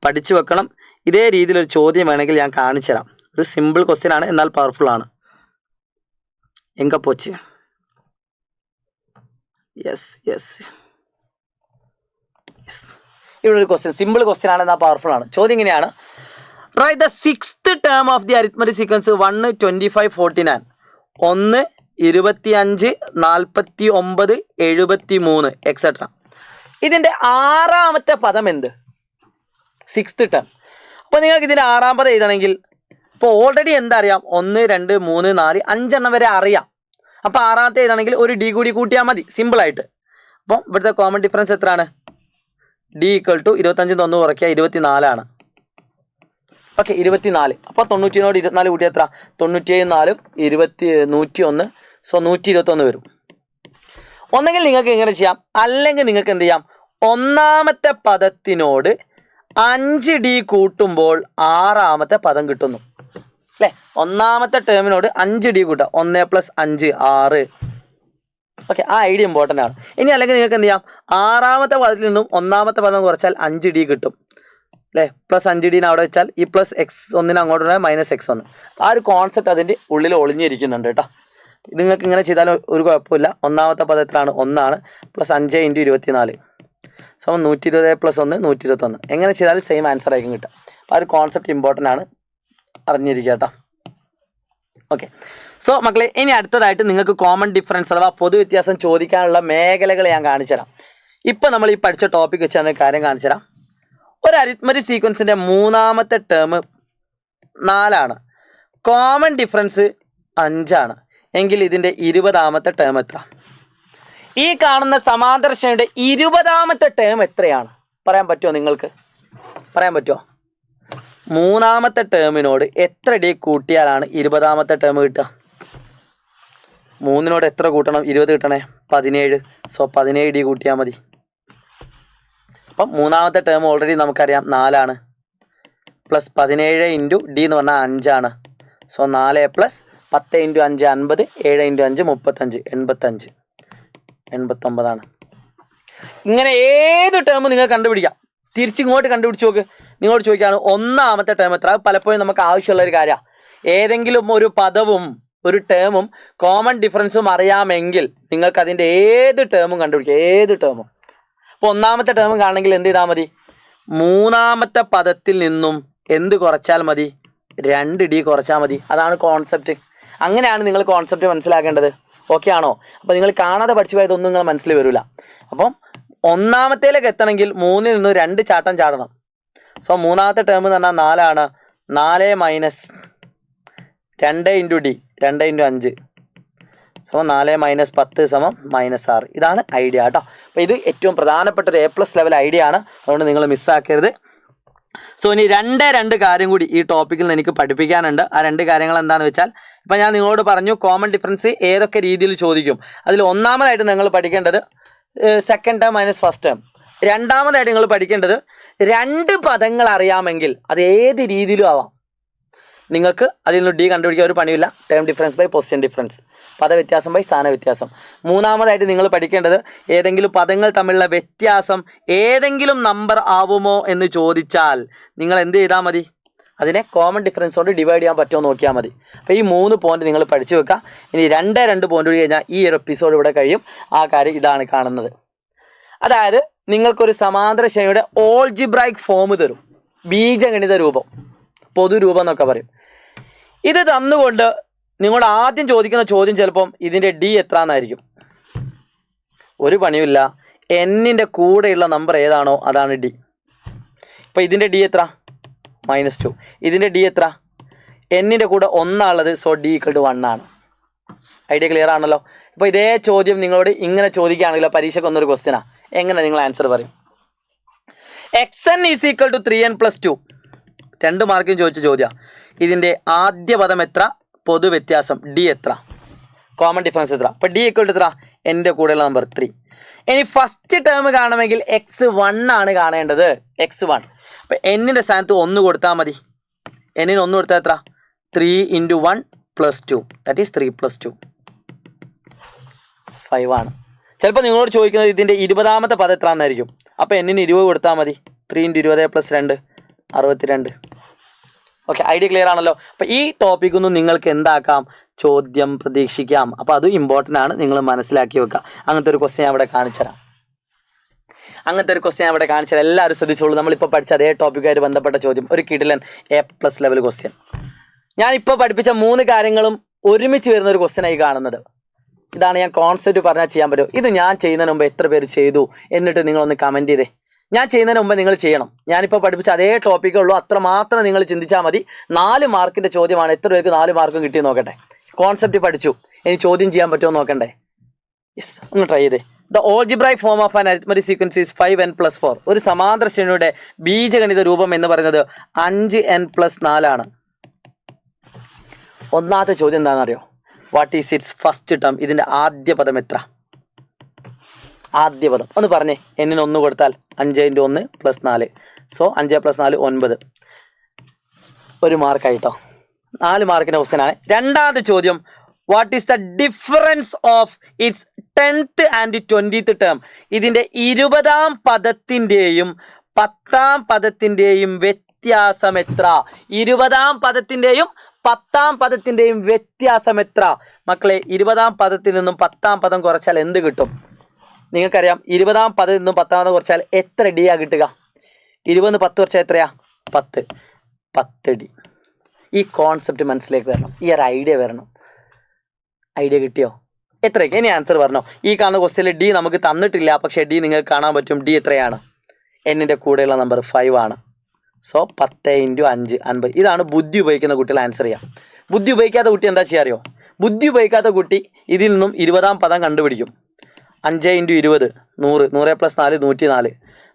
പഠിച്ചു വെക്കണം. ഇതേ രീതിയിലൊരു ചോദ്യം വേണമെങ്കിൽ ഞാൻ കാണിച്ചു തരാം. ഒരു സിമ്പിൾ ക്വസ്റ്റ്യൻ ആണ്, എന്നാൽ പവർഫുൾ ആണ്. എങ്ക പോച്ച്? Yes yes yes. ഇവിടെ ഒരു ക്വസ്റ്റ്യൻ, സിമ്പിൾ ക്വസ്റ്റ്യൻ ആണ്, എന്നാൽ പവർഫുൾ ആണ്. ചോദ്യം ഇങ്ങനെയാണ്: write the 6th term of the arithmetic sequence 1, 25, 49. 1, 25, 49, 73 etcetera. ഇതിൻ്റെ 6ാമത്തെ പദം എന്ത്? 6th term. അപ്പോൾ നിങ്ങൾക്ക് ഇതിൻ്റെ 6ാം പദം എഴുതണമെങ്കിൽ ഇപ്പോൾ ഓൾറെഡി എന്താ അറിയാം? 1, 2, 3, 4, 5 വരെ അറിയാം. അപ്പോൾ 6ാമത്തെ എഴുതണമെങ്കിൽ ഒരു ഡി കൂടി കൂട്ടിയാൽ മതി, സിമ്പിളായിട്ട്. അപ്പം ഇവിടുത്തെ കോമൺ ഡിഫറൻസ് എത്രയാണ്? ഡി ഈക്വൽ ടു 25 1 കുറയ്ക്കുക 24 ആണ്. ഓക്കെ, 24. അപ്പോൾ 90നോട് 24 കൂട്ടിയാൽ എത്ര? 97 4 101. സോ 121 വരും. ഒന്നെങ്കിൽ നിങ്ങൾക്ക് ഇങ്ങനെ ചെയ്യാം, അല്ലെങ്കിൽ നിങ്ങൾക്ക് എന്ത് ചെയ്യാം? 1ാമത്തെ പദത്തിനോട് 5 ഡി കൂട്ടുമ്പോൾ 6ാമത്തെ പദം കിട്ടുന്നു അല്ലേ? 1ാമത്തെ ടേമിനോട് 5 ഡി കൂട്ടാം. 1 + 5 6. ഓക്കെ, ആ ഐഡിയ ഇമ്പോർട്ടൻ്റ് ആണ്. ഇനി അല്ലെങ്കിൽ നിങ്ങൾക്ക് എന്ത് ചെയ്യാം? 6ാമത്തെ പദത്തിൽ നിന്നും 1ാമത്തെ പദം കുറച്ചാൽ 5 ഡി കിട്ടും അല്ലേ? പ്ലസ് 5 ഡീനെ അവിടെ വെച്ചാൽ ഈ പ്ലസ് x1 അങ്ങോട്ട് മൈനസ് x1. ആ ഒരു കോൺസെപ്റ്റ് അതിൻ്റെ ഉള്ളിൽ ഒളിഞ്ഞിരിക്കുന്നുണ്ട് കേട്ടോ. ഇത് നിങ്ങൾക്ക് ഇങ്ങനെ ചെയ്താൽ ഒരു കുഴപ്പമില്ല. 1ാമത്തെ പദത്തിലാണ് 1 ആണ്. പ്ലസ് 5 × 24 സമം 120 + 1 121. എങ്ങനെ ചെയ്താലും സെയിം ആൻസർ ആയിരിക്കും കിട്ടുക. അപ്പോൾ ആ ഒരു കോൺസെപ്റ്റ് ഇമ്പോർട്ടൻ്റ് ആണ്, അറിഞ്ഞിരിക്കുക കേട്ടോ. ഓക്കെ, സോ മക്കളെ, ഇനി അടുത്തതായിട്ട് നിങ്ങൾക്ക് കോമൺ ഡിഫറൻസ് അഥവാ പൊതുവ്യത്യാസം ചോദിക്കാനുള്ള മേഖലകൾ ഞാൻ കാണിച്ചുതരാം. ഇപ്പോൾ നമ്മൾ ഈ പഠിച്ച ടോപ്പിക് വെച്ചാണ് കാര്യം കാണിച്ചുതരാം. ഒരു അരിത്മെറ്റിക് സീക്വൻസിൻ്റെ 3ാമത്തെ ടേം 4 ആണ്. കോമൺ ഡിഫറൻസ് 5 ആണ്. എങ്കിൽ ഇതിൻ്റെ 20ാമത്തെ ടേം എത്ര? ഈ കാണുന്ന സമാന്തര ശ്രേണിയുടെ 20ാമത്തെ ടേം എത്രയാണ്? പറയാൻ പറ്റുമോ? നിങ്ങൾക്ക് പറയാൻ പറ്റുമോ? 3ാമത്തെ ടേമിനോട് എത്ര ഡി കൂട്ടിയാലാണ് 20ാമത്തെ ടേം കിട്ടുക? 3നോട് എത്ര കൂട്ടണം? 20 കിട്ടണേ, 17. സോ 17 ഡി കൂട്ടിയാൽ മതി. അപ്പം 3ാമത്തെ ടേം ഓൾറെഡി നമുക്കറിയാം 4 ആണ്. പ്ലസ് 17 × ഡി എന്ന് പറഞ്ഞാൽ 5 ആണ്. സോ 4 + 10 × 5 50, 7 × 5 35, 85, 89 ആണ്. ഇങ്ങനെ ഏത് ടേമും നിങ്ങൾ കണ്ടുപിടിക്കാം. തിരിച്ചിങ്ങോട്ട് കണ്ടുപിടിച്ച് നോക്ക്. നിങ്ങളോട് ചോദിക്കുകയാണ് 1ാമത്തെ ടേം എത്ര? പലപ്പോഴും നമുക്ക് ആവശ്യമുള്ളൊരു കാര്യമാണ്. ഏതെങ്കിലും ഒരു പദവും ഒരു ടേമും കോമൺ ഡിഫറൻസും അറിയാമെങ്കിൽ നിങ്ങൾക്ക് അതിൻ്റെ ഏത് ടേമും കണ്ടുപിടിക്കാം, ഏത് ടേമും. അപ്പോൾ 1ാമത്തെ ടേം കാണണമെങ്കിൽ എന്ത് ചെയ്താൽ മതി? 3ാമത്തെ പദത്തിൽ നിന്നും എന്ത് കുറച്ചാൽ മതി? 2 ഡി കുറച്ചാൽ മതി. അതാണ് കോൺസെപ്റ്റ്. അങ്ങനെയാണ് നിങ്ങൾ കോൺസെപ്റ്റ് മനസ്സിലാക്കേണ്ടത്. ഓക്കെ ആണോ? അപ്പോൾ നിങ്ങൾ കാണാതെ പഠിച്ചു പോയതൊന്നും നിങ്ങൾ മനസ്സിൽ വരില്ല. അപ്പം ഒന്നാമത്തേലേക്ക് എത്തണമെങ്കിൽ 3ൽ നിന്ന് 2 ചാട്ടം ചാടണം. സോ മൂന്നാമത്തെ ടേം എന്ന് പറഞ്ഞാൽ 4 ആണ്. 4 minus 2 into D 2 into 5 so 4 minus 10 സമം -6. ഇതാണ് ഐഡിയ കേട്ടോ. അപ്പോൾ ഇത് ഏറ്റവും പ്രധാനപ്പെട്ട ഒരു A+ ലെവൽ ഐഡിയ ആണ്. അതുകൊണ്ട് നിങ്ങൾ മിസ്സാക്കരുത്. സോ ഇനി 2 കാര്യം കൂടി ഈ ടോപ്പിക്കിൽ നിന്ന് എനിക്ക് പഠിപ്പിക്കാനുണ്ട്. ആ 2 കാര്യങ്ങൾ എന്താണെന്ന് വെച്ചാൽ, ഇപ്പം ഞാൻ നിങ്ങളോട് പറഞ്ഞു കോമൺ ഡിഫറൻസ് ഏതൊക്കെ രീതിയിൽ ചോദിക്കും. അതിൽ ഒന്നാമതായിട്ട് നിങ്ങൾ പഠിക്കേണ്ടത് second term minus first term. രണ്ടാമതായിട്ട് നിങ്ങൾ പഠിക്കേണ്ടത് 2 പദങ്ങൾ അറിയാമെങ്കിൽ അത് ഏത് രീതിയിലും ആവാം. നിങ്ങൾക്ക് അതിൽ നിന്ന് ഡി കണ്ടുപിടിക്കാൻ ഒരു പണിയില്ല. Term difference by position difference, പദവ്യത്യാസം ബൈ സ്ഥാന വ്യത്യാസം. മൂന്നാമതായിട്ട് നിങ്ങൾ പഠിക്കേണ്ടത് ഏതെങ്കിലും പദങ്ങൾ തമ്മിലുള്ള വ്യത്യാസം ഏതെങ്കിലും നമ്പർ ആവുമോ എന്ന് ചോദിച്ചാൽ നിങ്ങൾ എന്ത് ചെയ്താൽ മതി, അതിനെ കോമൺ ഡിഫറൻസ് കൊണ്ട് ഡിവൈഡ് ചെയ്യാൻ പറ്റുമോ നോക്കിയാൽ മതി. അപ്പോൾ ഈ 3 പോയിന്റ് നിങ്ങൾ പഠിച്ചു വെക്കുക. ഇനി 2 പോയിന്റ് കൂടി കഴിഞ്ഞാൽ ഈ ഒരു എപ്പിസോഡ് ഇവിടെ കഴിയും. ആ കാര്യം ഇതാണ് കാണുന്നത്. അതായത് നിങ്ങൾക്കൊരു സമാന്തര ശ്രേണിയുടെ ഓൾജിബ്രൈക് ഫോം തരും, ബീജഗണിത രൂപം, പൊതുരൂപം എന്നൊക്കെ പറയും. ഇത് തന്നുകൊണ്ട് നിങ്ങളോട് ആദ്യം ചോദിക്കുന്ന ചോദ്യം ചിലപ്പം ഇതിൻ്റെ ഡി എത്ര എന്നായിരിക്കും. ഒരു പണിയുമില്ല, എന്നിൻ്റെ കൂടെയുള്ള നമ്പർ ഏതാണോ അതാണ് ഡി. ഇപ്പോൾ ഇതിൻ്റെ ഡി എത്ര? -2. ഇതിൻ്റെ ഡി എത്ര? എന്നിൻ്റെ കൂടെ 1 ഉള്ളത്. സോ ഡി = 1 ആണ്. ഐഡിയ ക്ലിയർ ആണല്ലോ. ഇപ്പോൾ ഇതേ ചോദ്യം നിങ്ങളോട് ഇങ്ങനെ ചോദിക്കുകയാണെങ്കിൽ പരീക്ഷയ്ക്ക് ഒന്നൊരു ക്വസ്റ്റ്യനാണ്. എങ്ങനെ നിങ്ങൾ ആൻസർ പറയും? xn = 3n + 2. 2 മാർക്കിന് ചോദിച്ച ചോദ്യം. ഇതിൻ്റെ ആദ്യ പദം എത്ര, പൊതുവ്യത്യാസം ഡി എത്ര, കോമൺ ഡിഫറൻസ് എത്ര. അപ്പോൾ ഡി = എത്ര? എൻ്റെ കൂടെയുള്ള നമ്പർ 3. ഇനി ഫസ്റ്റ് ടേം കാണുമെങ്കിൽ x1 ആണ് കാണേണ്ടത്. x1. അപ്പോൾ എന്നിൻ്റെ സ്ഥാനത്ത് 1 കൊടുത്താൽ മതി. എന്നിന് 1 കൊടുത്താൽ എത്ര? 3 × 1 + 2 ദാറ്റ് ഈസ് 3 + 2 5 ആണ്. ചിലപ്പോൾ നിങ്ങളോട് ചോദിക്കുന്നത് ഇതിൻ്റെ 20ാമത്തെ പദം എത്ര എന്നായിരിക്കും. അപ്പോൾ എന്നിന് 20 കൊടുത്താൽ മതി. 3 × 20 + 2 62. ഓക്കെ, ഐഡിയ ക്ലിയർ ആണല്ലോ. അപ്പോൾ ഈ ടോപ്പിക്കൊന്നും നിങ്ങൾക്ക് എന്താക്കാം, ചോദ്യം പ്രതീക്ഷിക്കാം. അപ്പോൾ അതും ഇമ്പോർട്ടൻ്റ് ആണ്, നിങ്ങൾ മനസ്സിലാക്കി വെക്കുക. അങ്ങനത്തെ ഒരു ക്വസ്റ്റ്യൻ അവിടെ കാണിച്ചുതരാം. എല്ലാവരും ശ്രദ്ധിച്ചോളൂ. നമ്മളിപ്പോൾ പഠിച്ച അതേ ടോപ്പിക്കായിട്ട് ബന്ധപ്പെട്ട ചോദ്യം, ഒരു കിടിലൻ A+ ലെവൽ ക്വസ്റ്റ്യൻ. ഞാനിപ്പോൾ പഠിപ്പിച്ച 3 കാര്യങ്ങളും ഒരുമിച്ച് വരുന്ന ഒരു ക്വസ്റ്റ്യനായി കാണുന്നത്. ഇതാണ് ഞാൻ കോൺസെപ്റ്റ് പറഞ്ഞാൽ ചെയ്യാൻ പറ്റും. ഇത് ഞാൻ ചെയ്യുന്നതിന് മുമ്പ് എത്ര പേര് ചെയ്തു എന്നിട്ട് നിങ്ങളൊന്ന് കമൻറ്റ് ചെയ്തേ. ഞാൻ ചെയ്യുന്നതിന് മുമ്പ് നിങ്ങൾ ചെയ്യണം. ഞാനിപ്പോൾ പഠിപ്പിച്ച അതേ ടോപ്പിക്കേ ഉള്ളൂ, അത്ര മാത്രം നിങ്ങൾ ചിന്തിച്ചാൽ മതി. 4 മാർക്കിൻ്റെ ചോദ്യമാണ്. എത്ര പേർക്ക് 4 മാർക്കും കിട്ടി നോക്കട്ടെ. കോൺസെപ്റ്റ് പഠിച്ചു, ഇനി ചോദ്യം ചെയ്യാൻ പറ്റുമോ നോക്കണ്ടേ. യെസ്, ഒന്ന് ട്രൈ ചെയ്തേ. The algebraic form of an arithmetic sequence is 5n + 4. ഒരു സമാന്തര ശ്രേണിയുടെ ബീജഗണിത രൂപം എന്ന് പറയുന്നത് 5n + 4 ആണ്. ഒന്നാമത്തെ ചോദ്യം എന്താണെന്നറിയോ? What is it's first term? ഇതിൻ്റെ ആദ്യ പദം എത്ര? ആദ്യ പദം ഒന്ന് പറഞ്ഞേ. എന്നിന് 1 കൊടുത്താൽ 5 × 1 + 4 സോ 5 + 4 9. 1 മാർക്കായിട്ടോ. 4 മാർക്കിൻ്റെ ക്വസ്റ്റ്യനാണ്. രണ്ടാമത്തെ ചോദ്യം, what is the difference of its 10th and 20th term? ഇതിൻ്റെ 20ാം പദത്തിൻ്റെയും 10ാം പദത്തിൻ്റെയും വ്യത്യാസം എത്ര? 20ാം പദത്തിൻ്റെയും 10ാം പദത്തിൻ്റെയും വ്യത്യാസം എത്ര? മക്കളെ, 20ാം പദത്തിൽ നിന്നും 10ാം പദം കുറച്ചാൽ എന്ത് കിട്ടും? നിങ്ങൾക്കറിയാം, 20ാം പദത്തിൽ നിന്നും 10ാം പദം കുറച്ചാൽ എത്ര ഡിയാ കിട്ടുക? 20 10 കുറച്ചാൽ എത്രയാ? 10 ഡി. ഈ കോൺസെപ്റ്റ് മനസ്സിലേക്ക് വരണം, ഈ ഒരു ഐഡിയ വരണം. ഐഡിയ കിട്ടിയോ? എത്രയൊക്കെ? ഇനി ആൻസർ പറഞ്ഞോ. ഈ കാണുന്ന ക്വസ്റ്റ്യനിൽ ഡി നമുക്ക് തന്നിട്ടില്ല, പക്ഷേ ഡി നിങ്ങൾക്ക് കാണാൻ പറ്റും. ഡി എത്രയാണ്? എന്നിൻ്റെ കൂടെയുള്ള നമ്പർ 5 ആണ്. സോ 10 × 5 50. ഇതാണ് ബുദ്ധി ഉപയോഗിക്കുന്ന കുട്ടികൾ ആൻസർ ചെയ്യാം. ബുദ്ധി ഉപയോഗിക്കാത്ത കുട്ടി എന്താ ചെയ്യാറിയോ? ബുദ്ധി ഉപയോഗിക്കാത്ത കുട്ടി ഇതിൽ നിന്നും 20ാം പദം കണ്ടുപിടിക്കും. 5 × 20 100, 100 + 4 104.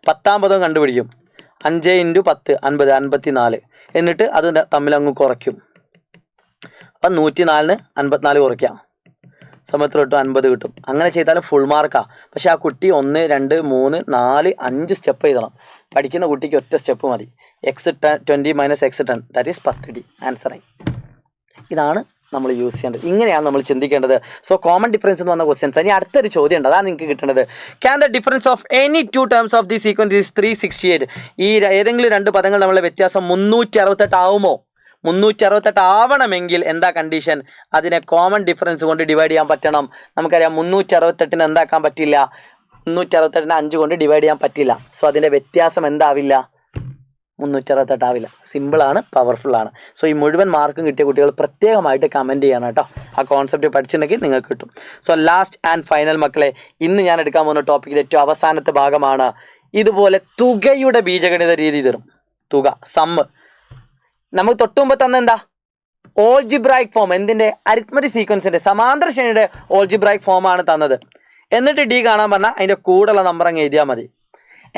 10ാം പദം കണ്ടുപിടിക്കും. 5 × 10 50, 54. എന്നിട്ട് അത് തമ്മിൽ അങ്ങ് കുറയ്ക്കും. അപ്പം 104-ന് 54 കുറയ്ക്കാം, സമയത്ത് തൊട്ട് 50 കിട്ടും. അങ്ങനെ ചെയ്താലും ഫുൾ മാർക്കാണ്. പക്ഷേ ആ കുട്ടി 1 2 3 4 5 സ്റ്റെപ്പ് എഴുതണം. പഠിക്കുന്ന കുട്ടിക്ക് ഒറ്റ സ്റ്റെപ്പ് മതി. x20 - x10 that is 10 D. ആൻസറായി. ഇതാണ് നമ്മൾ യൂസ് ചെയ്യേണ്ടത്. ഇങ്ങനെയാണ് നമ്മൾ ചിന്തിക്കേണ്ടത്. സോ കോമൺ ഡിഫറൻസ് എന്ന് പറഞ്ഞ ക്വസ്റ്റ്യൻസ്. ഇനി അടുത്തൊരു ചോദ്യം ഉണ്ട്, അതാണ് നിങ്ങൾക്ക് കിട്ടുന്നത്. Can the difference of any 2 terms of the sequence is 368? ഈ ഏതെങ്കിലും 2 പദങ്ങൾ തമ്മിലുള്ള വ്യത്യാസം 368 ആവുമോ? 368 ആവണമെങ്കിൽ എന്താ കണ്ടീഷൻ? അതിനെ കോമൺ ഡിഫറൻസ് കൊണ്ട് ഡിവൈഡ് ചെയ്യാൻ പറ്റണം. നമുക്കറിയാം 368-ന് എന്താക്കാൻ പറ്റില്ല? 368-നെ 5 കൊണ്ട് ഡിവൈഡ് ചെയ്യാൻ പറ്റില്ല. സോ അതിൻ്റെ വ്യത്യാസം എന്താവില്ല? 368 ആവില്ല. സിമ്പിളാണ്, പവർഫുള്ളാണ്. സോ ഈ മുഴുവൻ മാർക്കും കിട്ടിയ കുട്ടികൾ പ്രത്യേകമായിട്ട് കമൻറ്റ് ചെയ്യണം കേട്ടോ. ആ കോൺസെപ്റ്റ് പഠിച്ചിട്ടുണ്ടെങ്കിൽ നിങ്ങൾക്ക് കിട്ടും. സോ ലാസ്റ്റ് ആൻഡ് ഫൈനൽ മക്കളെ, ഇന്ന് ഞാൻ എടുക്കാൻ പോകുന്ന ടോപ്പിക്കിൻ്റെ ഏറ്റവും അവസാനത്തെ ഭാഗമാണ്. ഇതുപോലെ തുകയുടെ ബീജഗണിത രീതി തരും. തുക, സമ്മ്. നമുക്ക് തൊട്ടുമുമ്പ് തന്നെ എന്താ, ഓൾജിബ്രായിക് ഫോം, എന്തിൻ്റെ, അരിത്മറ്റിക് സീക്വൻസിൻ്റെ സമാന്തര ശ്രേണിയുടെ ഓൾജിബ്രായിക് ഫോമാണ് തന്നത്. എന്നിട്ട് ഡി കാണാൻ പറഞ്ഞാൽ അതിൻ്റെ കൂടെയുള്ള നമ്പർ അങ്ങ് എഴുതിയാൽ മതി.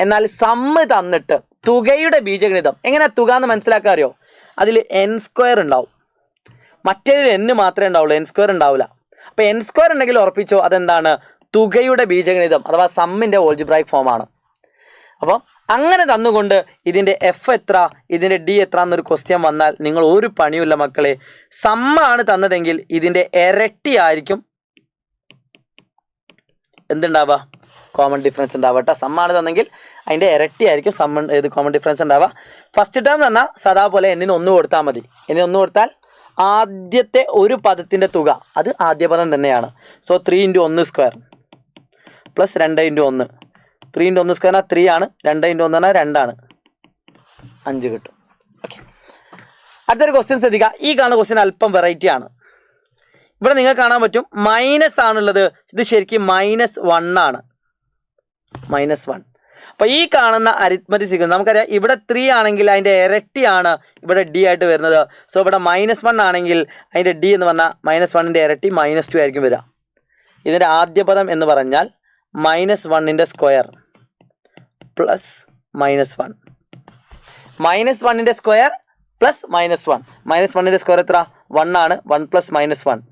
എന്നാൽ സമ്മ് തന്നിട്ട് തുകയുടെ ബീജഗണിതം എങ്ങനെ തുക എന്ന് മനസ്സിലാക്കാൻ അറിയോ? അതിൽ n² ഉണ്ടാവും, മറ്റേതിൽ n മാത്രമേ ഉണ്ടാവുള്ളൂ, n² ഉണ്ടാവില്ല. അപ്പോൾ n² ഉണ്ടെങ്കിൽ ഉറപ്പിച്ചോ അതെന്താണ്, തുകയുടെ ബീജഗണിതം അഥവാ സമ്മിൻ്റെ ഓൾജിബ്രായിക് ഫോമാണ്. അപ്പോൾ അങ്ങനെ തന്നുകൊണ്ട് ഇതിൻ്റെ എഫ് എത്ര, ഇതിൻ്റെ ഡി എത്ര എന്നൊരു ക്വസ്റ്റ്യൻ വന്നാൽ നിങ്ങൾ ഒരു പണിയുമില്ല മക്കളെ. സമ്മാണ് തന്നതെങ്കിൽ ഇതിൻ്റെ ഇരട്ടിയായിരിക്കും എന്തുണ്ടാവുക, കോമൺ ഡിഫറൻസ് ഉണ്ടാവുക കേട്ടോ. സമ്മാണ് തന്നെങ്കിൽ അതിൻ്റെ ഇരട്ടിയായിരിക്കും കോമൺ ഡിഫറൻസ് ഉണ്ടാവുക. ഫസ്റ്റ് ടേം തന്നാൽ സദാ പോലെ n-ന് 1 കൊടുത്താൽ മതി. n-ന് 1 കൊടുത്താൽ ആദ്യത്തെ ഒരു പദത്തിൻ്റെ തുക അത് ആദ്യ പദം തന്നെയാണ്. So 3 × 1² plus 2 × 1. 3 × 1² എന്നാൽ 3 ആണ്, 2 × 1 എന്നാൽ 2 ആണ്, 5 കിട്ടും. ഓക്കെ, അടുത്തൊരു ക്വസ്റ്റ്യൻ ശ്രദ്ധിക്കുക. ഈ കാണുന്ന ക്വസ്റ്റ്യൻ അല്പം വെറൈറ്റി ആണ്. ഇവിടെ നിങ്ങൾക്ക് കാണാൻ പറ്റും മൈനസ് ആണുള്ളത്. ഇത് ശരിക്കും -1 ആണ്, -1. അപ്പോൾ ഈ കാണുന്ന അരിത്മറ്റിക് സീക്വൻസ് നമുക്കറിയാം. ഇവിടെ 3 ആണെങ്കിൽ അതിൻ്റെ ഇരട്ടിയാണ് ഇവിടെ ഡി ആയിട്ട് വരുന്നത്. സോ ഇവിടെ -1 ആണെങ്കിൽ അതിൻ്റെ ഡി എന്ന് പറഞ്ഞാൽ -1ൻ്റെ ഇരട്ടി -2 ആയിരിക്കും വരിക. ഇതിൻ്റെ ആദ്യ പദം എന്ന് പറഞ്ഞാൽ -1ൻ്റെ സ്ക്വയർ പ്ലസ് -1. -1ൻ്റെ സ്ക്വയർ പ്ലസ് -1. -1ൻ്റെ സ്ക്വയർ എത്ര, 1 ആണ്. 1 + -1,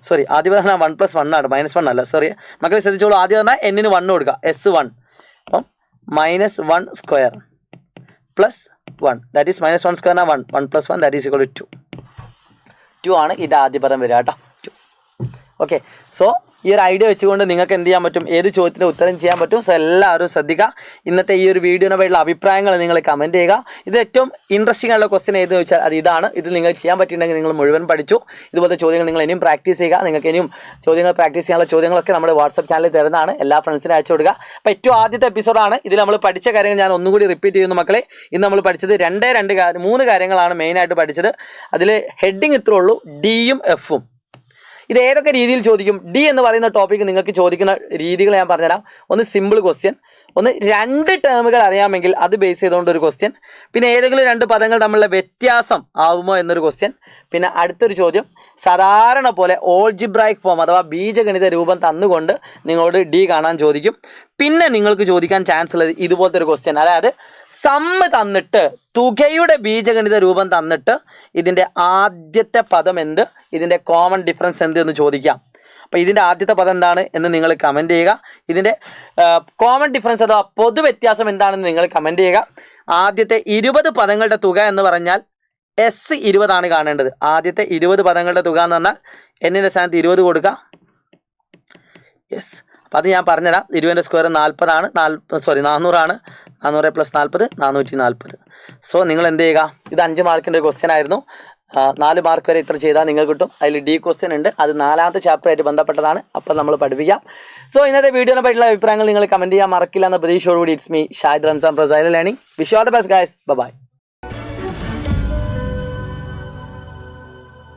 സോറി ആദ്യം പറഞ്ഞാൽ 1 + 1 ആണ്, -1 അല്ല, സോറി മക്കളെ ശ്രദ്ധിച്ചോളൂ. ആദ്യം പറഞ്ഞാൽ n-ന് 1 കൊടുക്കുക, S1. അപ്പം -1² plus 1 that is -1² 1. 1 + 1 that is equal to 2 ആണ് ഇതിൻ്റെ ആദ്യ പദം വരിക കേട്ടോ. 2. ഓക്കെ, സോ ഈ ഒരു ഐഡിയ വെച്ചുകൊണ്ട് നിങ്ങൾക്ക് എന്ത് ചെയ്യാൻ പറ്റും, ഏത് ചോദ്യത്തിന് ഉത്തരം ചെയ്യാൻ പറ്റും. സോ എല്ലാവരും ശ്രദ്ധിക്കുക. ഇന്നത്തെ ഈ ഒരു വീഡിയോനെ പറ്റിയുള്ള അഭിപ്രായങ്ങൾ നിങ്ങൾ കമൻറ്റ് ചെയ്യുക. ഇത് ഏറ്റവും ഇൻട്രസ്റ്റിംഗ് ആയിട്ടുള്ള ക്വസ്റ്റ്യൻ ഏതെന്ന് വെച്ചാൽ അത് ഇതാണ്. ഇത് നിങ്ങൾ ചെയ്യാൻ പറ്റിയിട്ടുണ്ടെങ്കിൽ നിങ്ങൾ മുഴുവൻ പഠിച്ചു. ഇതുപോലത്തെ ചോദ്യങ്ങൾ നിങ്ങൾ ഇനിയും പ്രാക്ടീസ് ചെയ്യുക. നിങ്ങൾക്ക് ഇനിയും ചോദ്യങ്ങൾ പ്രാക്ടീസ് ചെയ്യാനുള്ള ചോദ്യങ്ങളൊക്കെ നമ്മുടെ വാട്സപ്പ് ചാനലിൽ തരുന്നതാണ്. എല്ലാ ഫ്രണ്ട്സിനും അയച്ചു കൊടുക്കുക. അപ്പോൾ ഏറ്റവും ആദ്യത്തെ എപ്പിസോഡാണ്. ഇതിൽ നമ്മൾ പഠിച്ച കാര്യങ്ങൾ ഞാൻ ഒന്നുകൂടി റിപ്പീറ്റ് ചെയ്യുന്നു മക്കളെ. ഇന്ന് നമ്മൾ പഠിച്ചത് 3 കാര്യങ്ങളാണ് മെയിനായിട്ട് പഠിച്ചത്. അതിൽ ഹെഡിങ് ഇത്രേ ഉള്ളൂ, ഡിയും എഫും. ഇത് ഏതൊക്കെ രീതിയിൽ ചോദിക്കും? ഡി എന്ന് പറയുന്ന ടോപ്പിക്ക് നിങ്ങൾക്ക് ചോദിക്കുന്ന രീതികൾ ഞാൻ പറഞ്ഞുതരാം. ഒന്ന് സിമ്പിൾ ക്വസ്റ്റ്യൻ, ഒന്ന് 2 ടേമുകൾ അറിയാമെങ്കിൽ അത് ബേസ് ചെയ്തുകൊണ്ട് ഒരു ക്വസ്റ്റ്യൻ, പിന്നെ ഏതെങ്കിലും 2 പദങ്ങൾ തമ്മിലുള്ള വ്യത്യാസം ആവുമോ എന്നൊരു ക്വസ്റ്റ്യൻ, പിന്നെ അടുത്തൊരു ചോദ്യം സാധാരണ പോലെ ഓൾജിബ്രായിക് ഫോം അഥവാ ബീജഗണിത രൂപം തന്നുകൊണ്ട് നിങ്ങളോട് ഡി കാണാൻ ചോദിക്കും. പിന്നെ നിങ്ങൾക്ക് ചോദിക്കാൻ ചാൻസ് ഉള്ളത് ഇതുപോലത്തെ ഒരു ക്വസ്റ്റ്യൻ, അതായത് സമ്മ് തന്നിട്ട് തുകയുടെ ബീജഗണിത രൂപം തന്നിട്ട് ഇതിൻ്റെ ആദ്യത്തെ പദം എന്ത്, ഇതിൻ്റെ കോമൺ ഡിഫറൻസ് എന്ത് എന്ന് ചോദിക്കാം. അപ്പോൾ ഇതിൻ്റെ ആദ്യത്തെ പദം എന്താണ് എന്ന് നിങ്ങൾ കമൻറ്റ് ചെയ്യുക. ഇതിൻ്റെ കോമൺ ഡിഫറൻസ് അഥവാ പൊതു വ്യത്യാസം എന്താണെന്ന് നിങ്ങൾ കമൻറ്റ് ചെയ്യുക. ആദ്യത്തെ 20 പദങ്ങളുടെ തുക എന്ന് പറഞ്ഞാൽ S20 ആണ് കാണേണ്ടത്. ആദ്യത്തെ 20 പദങ്ങളുടെ തുക എന്ന് പറഞ്ഞാൽ n-ൻ്റെ സ്ഥാനത്ത് 20 കൊടുക്കുക. യെസ്, അപ്പോൾ അത് ഞാൻ പറഞ്ഞുതരാം. 20ൻ്റെ സ്ക്വയർ 40 ആണ്, 400 ആണ്. 400 + 40 440. സോ നിങ്ങൾ എന്ത് ചെയ്യുക, ഇത് 5 മാർക്കിൻ്റെ ഒരു ക്വസ്റ്റ്യൻ ആയിരുന്നു. 4 മാർക്ക് വരെ ഇത്ര ചെയ്താൽ നിങ്ങൾക്ക് കിട്ടും. അതിൽ ഡി ക്വസ്റ്റ്യൻ ഉണ്ട്, അത് 4ാമത്തെ ചാപ്റ്ററായിട്ട് ബന്ധപ്പെട്ടതാണ്. അപ്പോൾ നമ്മൾ പഠിപ്പിക്കാം. സോ ഇന്നത്തെ വീഡിയോനെ പറ്റിയുള്ള അഭിപ്രായങ്ങൾ നിങ്ങൾ കമൻറ്റ് ചെയ്യാൻ മറക്കില്ല എന്ന പ്രതീക്ഷയോടുകൂടി it's me Shahid Ramzan from Silent Learning. Wish you all the best guys. By.